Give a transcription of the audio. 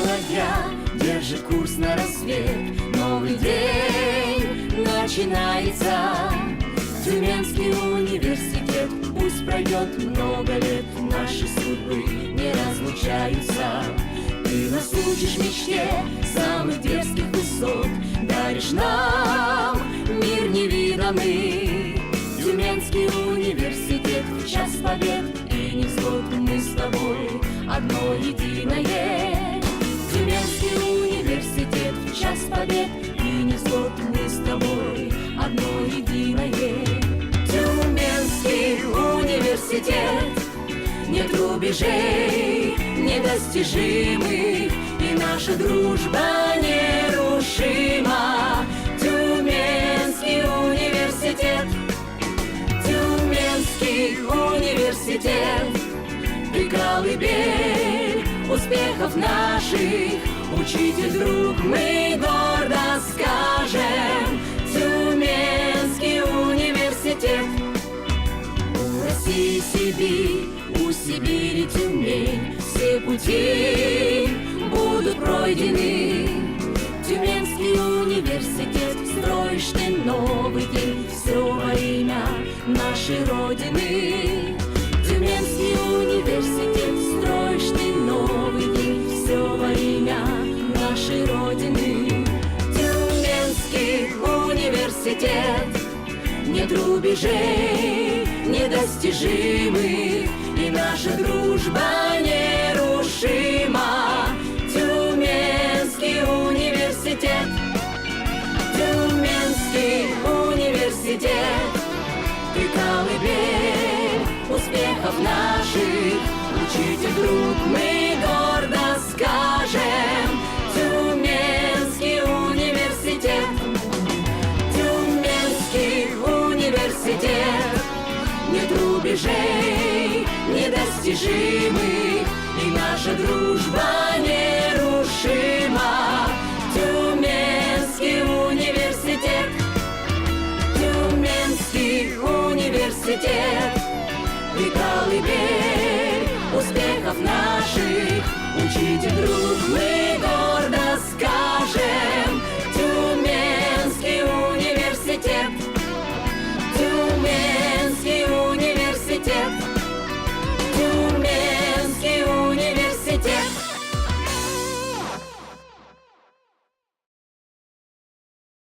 ладья держит курс на рассвет. Новый день начинается. Тюменский университет. Пусть пройдет много лет, наши судьбы не разлучаются. Ты нас учишь мечте самых дерзких высот, даришь нам мир невиданный. Тюменский университет, в час побед и невзгод мы с тобой одно единое. Тюменский университет, в час побед и невзгод мы с тобой одно единое. Тюменский университет, нет рубежей недостижимых, и наша дружба нерушима. Тюменский университет, Тюменский университет, ты колыбель успехов наших, учитель, друг, мы гордо скажем. Тюменский университет. У России Сибирь, у Сибири Тюмень, все пути будут пройдены. Тюменский университет, строишь ты новый день, все во имя нашей Родины. Тюменский университет, строишь ты новый день, все во имя нашей Родины. Тюменский университет, нет рубежей недостижимых, и наша дружба нерушима. Тюменский университет, Тюменский университет, ты колыбель успехов наших, учитель, друг, мы